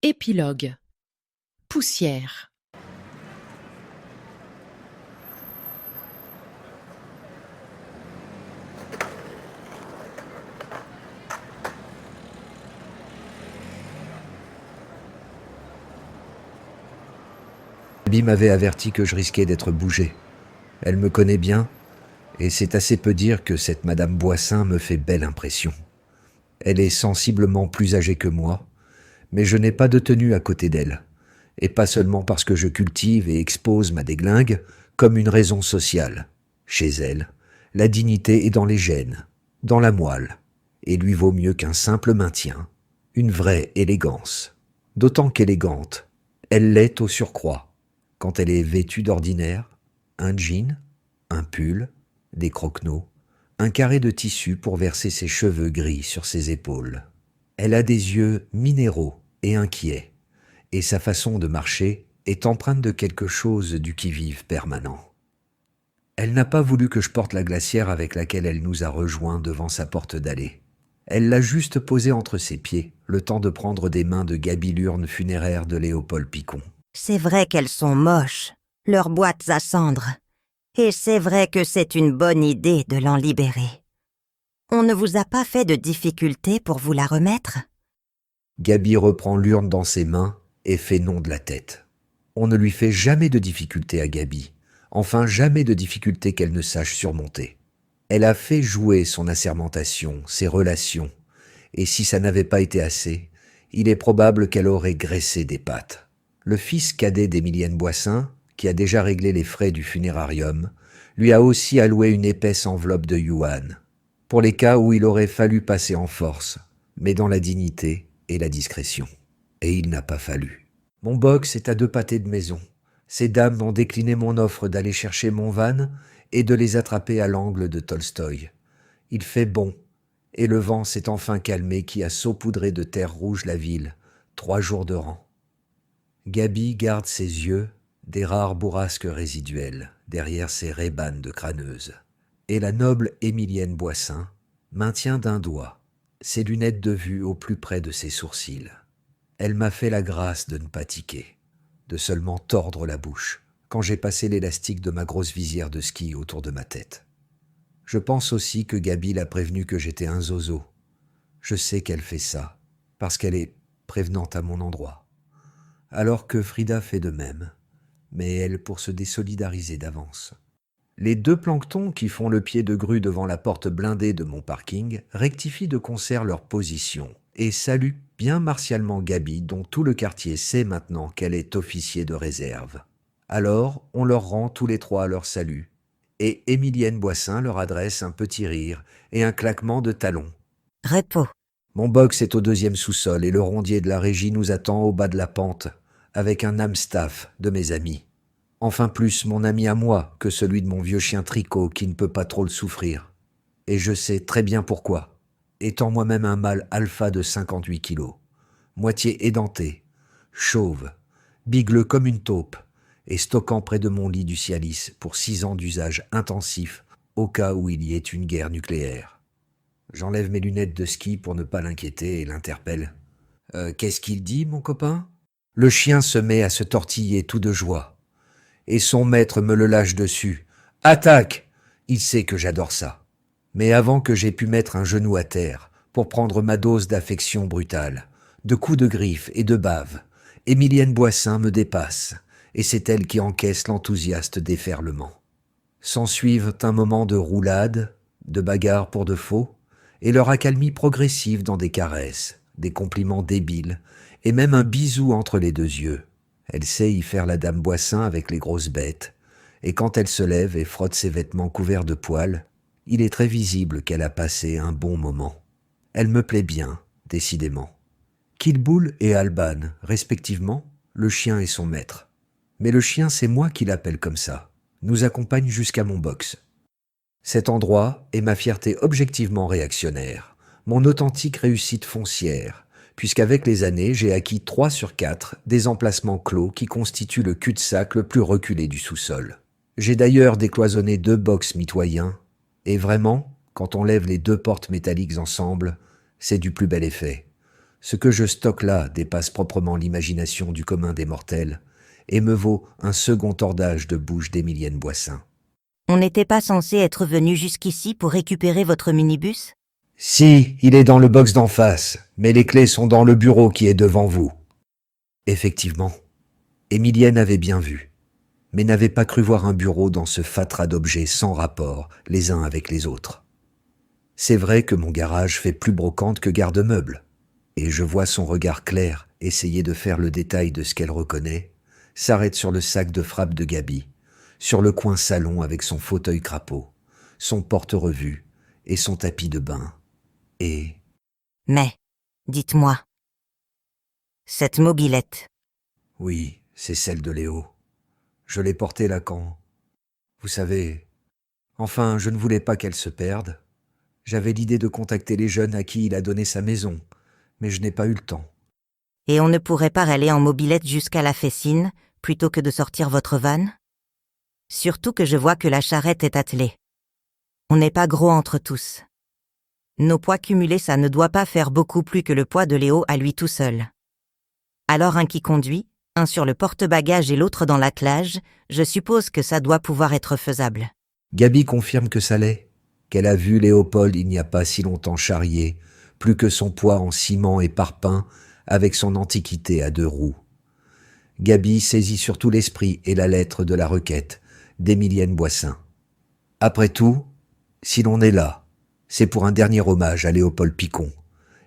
Épilogue. Poussière. Abby m'avait averti que je risquais d'être bougé. Elle me connaît bien, et c'est assez peu dire que cette Madame Boissin me fait belle impression. Elle est sensiblement plus âgée que moi, mais je n'ai pas de tenue à côté d'elle, et pas seulement parce que je cultive et expose ma déglingue comme une raison sociale. Chez elle, la dignité est dans les gènes, dans la moelle, et lui vaut mieux qu'un simple maintien, une vraie élégance. D'autant qu'élégante, elle l'est au surcroît, quand elle est vêtue d'ordinaire, un jean, un pull, des croquenots, un carré de tissu pour verser ses cheveux gris sur ses épaules. Elle a des yeux minéraux et inquiets, et sa façon de marcher est empreinte de quelque chose du qui-vive permanent. Elle n'a pas voulu que je porte la glacière avec laquelle elle nous a rejoints devant sa porte d'allée. Elle l'a juste posée entre ses pieds, le temps de prendre des mains de Gaby l'urne funéraire de Léopold Picon. C'est vrai qu'elles sont moches, leurs boîtes à cendres. Et c'est vrai que c'est une bonne idée de l'en libérer. On ne vous a pas fait de difficulté pour vous la remettre ? Gaby reprend l'urne dans ses mains et fait non de la tête. On ne lui fait jamais de difficulté à Gaby, enfin jamais de difficulté qu'elle ne sache surmonter. Elle a fait jouer son assermentation, ses relations, et si ça n'avait pas été assez, il est probable qu'elle aurait graissé des pattes. Le fils cadet d'Émilienne Boissin, qui a déjà réglé les frais du funérarium, lui a aussi alloué une épaisse enveloppe de yuan, pour les cas où il aurait fallu passer en force, mais dans la dignité et la discrétion. Et il n'a pas fallu. Mon box est à 2 pâtés de maison. Ces dames ont décliné mon offre d'aller chercher mon van et de les attraper à l'angle de Tolstoï. Il fait bon, et le vent s'est enfin calmé qui a saupoudré de terre rouge la ville, 3 jours de rang. Gaby garde ses yeux, des rares bourrasques résiduelles, derrière ses rébanes de crâneuse. Et la noble Émilienne Boissin maintient d'un doigt ses lunettes de vue au plus près de ses sourcils. Elle m'a fait la grâce de ne pas tiquer, de seulement tordre la bouche quand j'ai passé l'élastique de ma grosse visière de ski autour de ma tête. Je pense aussi que Gaby l'a prévenue que j'étais un zozo. Je sais qu'elle fait ça, parce qu'elle est prévenante à mon endroit. Alors que Frida fait de même, mais elle pour se désolidariser d'avance. Les 2 planctons qui font le pied de grue devant la porte blindée de mon parking rectifient de concert leur position et saluent bien martialement Gaby, dont tout le quartier sait maintenant qu'elle est officier de réserve. Alors, on leur rend tous les 3 leur salut, et Émilienne Boissin leur adresse un petit rire et un claquement de talons. Repos. Mon box est au 2e sous-sol et le rondier de la régie nous attend au bas de la pente, avec un Amstaff de mes amis. Enfin plus mon ami à moi que celui de mon vieux chien Tricot qui ne peut pas trop le souffrir. Et je sais très bien pourquoi, étant moi-même un mâle alpha de 58 kilos, moitié édenté, chauve, bigleux comme une taupe, et stockant près de mon lit du Cialis pour 6 ans d'usage intensif au cas où il y ait une guerre nucléaire. J'enlève mes lunettes de ski pour ne pas l'inquiéter et l'interpelle. « Qu'est-ce qu'il dit, mon copain ?» Le chien se met à se tortiller tout de joie. Et son maître me le lâche dessus. « Attaque !» Il sait que j'adore ça. Mais avant que j'aie pu mettre un genou à terre pour prendre ma dose d'affection brutale, de coups de griffe et de bave, Émilienne Boissin me dépasse, et c'est elle qui encaisse l'enthousiaste déferlement. S'ensuivent un moment de roulade, de bagarre pour de faux, et leur accalmie progressive dans des caresses, des compliments débiles, et même un bisou entre les 2 yeux. Elle sait y faire la dame Boissin avec les grosses bêtes, et quand elle se lève et frotte ses vêtements couverts de poils, il est très visible qu'elle a passé un bon moment. Elle me plaît bien, décidément. Kilboul et Alban, respectivement, le chien et son maître. Mais le chien, c'est moi qui l'appelle comme ça, nous accompagne jusqu'à mon box. Cet endroit est ma fierté objectivement réactionnaire, mon authentique réussite foncière, puisqu'avec les années, j'ai acquis 3 sur 4 des emplacements clos qui constituent le cul-de-sac le plus reculé du sous-sol. J'ai d'ailleurs décloisonné 2 box mitoyens, et vraiment, quand on lève les 2 portes métalliques ensemble, c'est du plus bel effet. Ce que je stocke là dépasse proprement l'imagination du commun des mortels et me vaut un second tordage de bouche d'Émilienne Boissin. On n'était pas censé être venu jusqu'ici pour récupérer votre minibus? Si, il est dans le box d'en face, mais les clés sont dans le bureau qui est devant vous. Effectivement, Émilienne avait bien vu, mais n'avait pas cru voir un bureau dans ce fatras d'objets sans rapport les uns avec les autres. C'est vrai que mon garage fait plus brocante que garde-meuble, et je vois son regard clair essayer de faire le détail de ce qu'elle reconnaît, s'arrête sur le sac de frappe de Gabi, sur le coin salon avec son fauteuil crapaud, son porte-revue et son tapis de bain. Et... Mais, dites-moi, cette mobilette, oui, c'est celle de Léo. Je l'ai portée là quand... Vous savez... Enfin, je ne voulais pas qu'elle se perde. J'avais l'idée de contacter les jeunes à qui il a donné sa maison, mais je n'ai pas eu le temps. et on ne pourrait pas aller en mobilette jusqu'à la Fessine, plutôt que de sortir votre van? Surtout que je vois que la charrette est attelée. On n'est pas gros entre tous. Nos poids cumulés, ça ne doit pas faire beaucoup plus que le poids de Léo à lui tout seul. Alors un qui conduit, un sur le porte-bagages et l'autre dans l'attelage, je suppose que ça doit pouvoir être faisable. Gabi confirme que ça l'est, qu'elle a vu Léopold il n'y a pas si longtemps charrier, plus que son poids en ciment et parpaing, avec son antiquité à 2 roues. Gabi saisit surtout l'esprit et la lettre de la requête d'Émilienne Boissin. Après tout, si l'on est là, c'est pour un dernier hommage à Léopold Picon.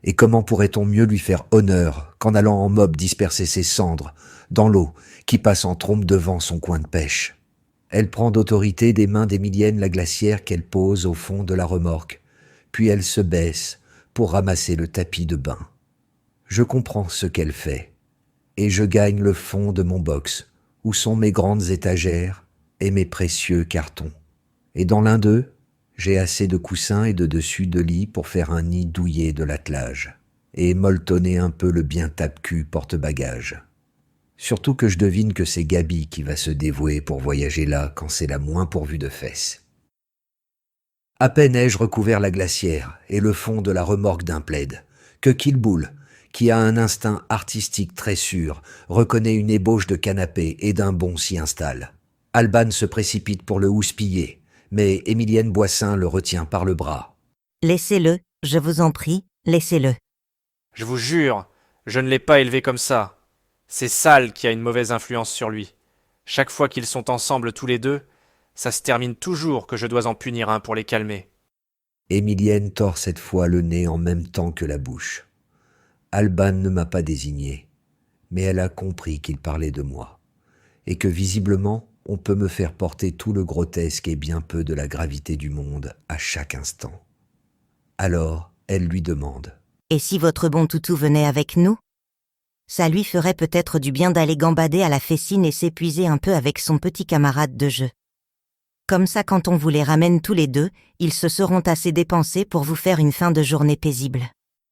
Et comment pourrait-on mieux lui faire honneur qu'en allant en mob disperser ses cendres dans l'eau qui passe en trompe devant son coin de pêche? Elle prend d'autorité des mains d'Émilienne la glacière qu'elle pose au fond de la remorque, puis elle se baisse pour ramasser le tapis de bain. Je comprends ce qu'elle fait, et je gagne le fond de mon box, où sont mes grandes étagères et mes précieux cartons. Et dans l'un d'eux, j'ai assez de coussins et de dessus de lit pour faire un nid douillet de l'attelage, et molletonner un peu le bien tape-cul porte-bagages. Surtout que je devine que c'est Gabi qui va se dévouer pour voyager là quand c'est la moins pourvue de fesses. À peine ai-je recouvert la glacière et le fond de la remorque d'un plaid, que Kilboul, qui a un instinct artistique très sûr, reconnaît une ébauche de canapé et d'un bond s'y installe. Alban se précipite pour le houspiller, mais Émilienne Boissin le retient par le bras. Laissez-le, je vous en prie, laissez-le. Je vous jure, je ne l'ai pas élevé comme ça. C'est Sal qui a une mauvaise influence sur lui. Chaque fois qu'ils sont ensemble tous les deux, ça se termine toujours que je dois en punir un pour les calmer. Émilienne tord cette fois le nez en même temps que la bouche. Alban ne m'a pas désigné, mais elle a compris qu'il parlait de moi, et que visiblement on peut me faire porter tout le grotesque et bien peu de la gravité du monde à chaque instant. Alors, elle lui demande. Et si votre bon toutou venait avec nous? Ça lui ferait peut-être du bien d'aller gambader à la Fessine et s'épuiser un peu avec son petit camarade de jeu. Comme ça, quand on vous les ramène tous les deux, ils se seront assez dépensés pour vous faire une fin de journée paisible.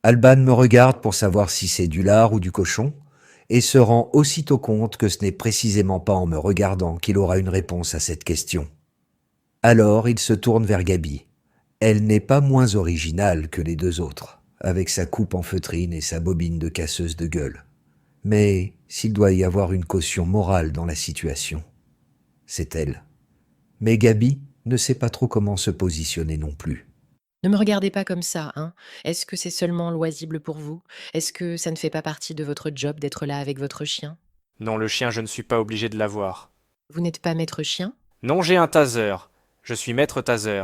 Alban me regarde pour savoir si c'est du lard ou du cochon, et se rend aussitôt compte que ce n'est précisément pas en me regardant qu'il aura une réponse à cette question. Alors il se tourne vers Gabi. Elle n'est pas moins originale que les deux autres, avec sa coupe en feutrine et sa bobine de casseuse de gueule. Mais s'il doit y avoir une caution morale dans la situation, c'est elle. Mais Gabi ne sait pas trop comment se positionner non plus. Ne me regardez pas comme ça, hein. Est-ce que c'est seulement loisible pour vous? Est-ce que ça ne fait pas partie de votre job d'être là avec votre chien? Non, le chien, je ne suis pas obligé de l'avoir. Vous n'êtes pas maître chien? Non, j'ai un taser. Je suis maître taser.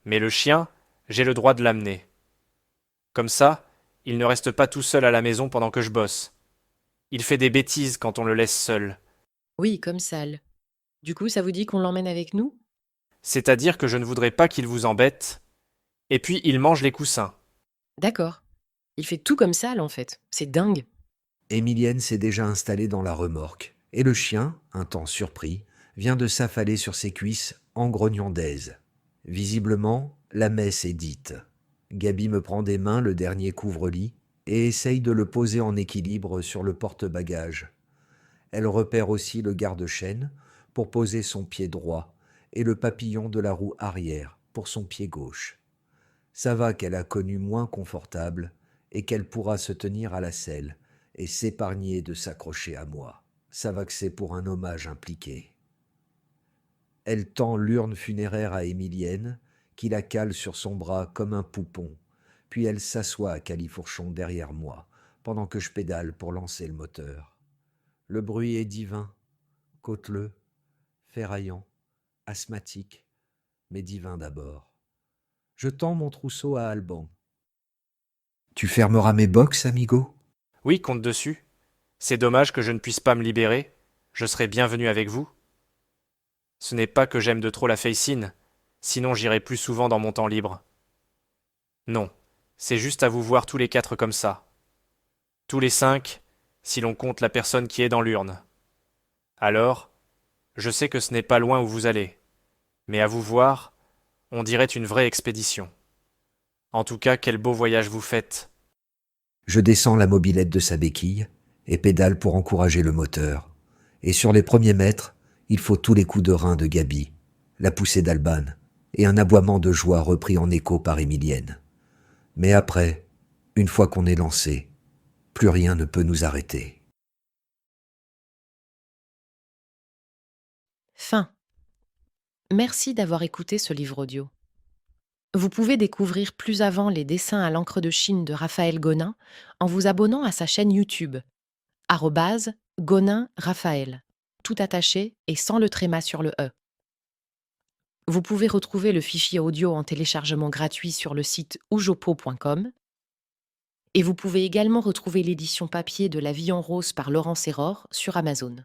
Mais le chien, j'ai le droit de l'amener. Comme ça, il ne reste pas tout seul à la maison pendant que je bosse. Il fait des bêtises quand on le laisse seul. Oui, comme Sal. Du coup, ça vous dit qu'on l'emmène avec nous? C'est-à-dire que je ne voudrais pas qu'il vous embête. Et puis, il mange les coussins. D'accord. Il fait tout comme Sal, en fait. C'est dingue. Émilienne s'est déjà installée dans la remorque, et le chien, un temps surpris, vient de s'affaler sur ses cuisses en grognant d'aise. Visiblement, la messe est dite. Gabi me prend des mains le dernier couvre-lit et essaye de le poser en équilibre sur le porte-bagages. Elle repère aussi le garde-chaîne pour poser son pied droit et le papillon de la roue arrière pour son pied gauche. Ça va qu'elle a connu moins confortable et qu'elle pourra se tenir à la selle et s'épargner de s'accrocher à moi. Ça va que c'est pour un hommage impliqué. Elle tend l'urne funéraire à Émilienne, qui la cale sur son bras comme un poupon, puis elle s'assoit à califourchon derrière moi, pendant que je pédale pour lancer le moteur. Le bruit est divin, côteleux, ferraillant, asthmatique, mais divin d'abord. Je tends mon trousseau à Alban. Tu fermeras mes box, amigo? Oui, compte dessus. C'est dommage que je ne puisse pas me libérer. Je serai bienvenu avec vous. Ce n'est pas que j'aime de trop la Facine, sinon j'irai plus souvent dans mon temps libre. Non, c'est juste à vous voir tous les 4 comme ça. Tous les 5, si l'on compte la personne qui est dans l'urne. Alors, je sais que ce n'est pas loin où vous allez, mais à vous voir, on dirait une vraie expédition. En tout cas, quel beau voyage vous faites. Je descends la mobilette de sa béquille et pédale pour encourager le moteur. Et sur les premiers mètres, il faut tous les coups de rein de Gabi, la poussée d'Alban, et un aboiement de joie repris en écho par Émilienne. Mais après, une fois qu'on est lancé, plus rien ne peut nous arrêter. Fin. Merci d'avoir écouté ce livre audio. Vous pouvez découvrir plus avant les dessins à l'encre de Chine de Raphaël Gonin en vous abonnant à sa chaîne YouTube, @GoninRaphaël, tout attaché et sans le tréma sur le E. Vous pouvez retrouver le fichier audio en téléchargement gratuit sur le site oujopo.com et vous pouvez également retrouver l'édition papier de La Vie en rose par Laurent Serror sur Amazon.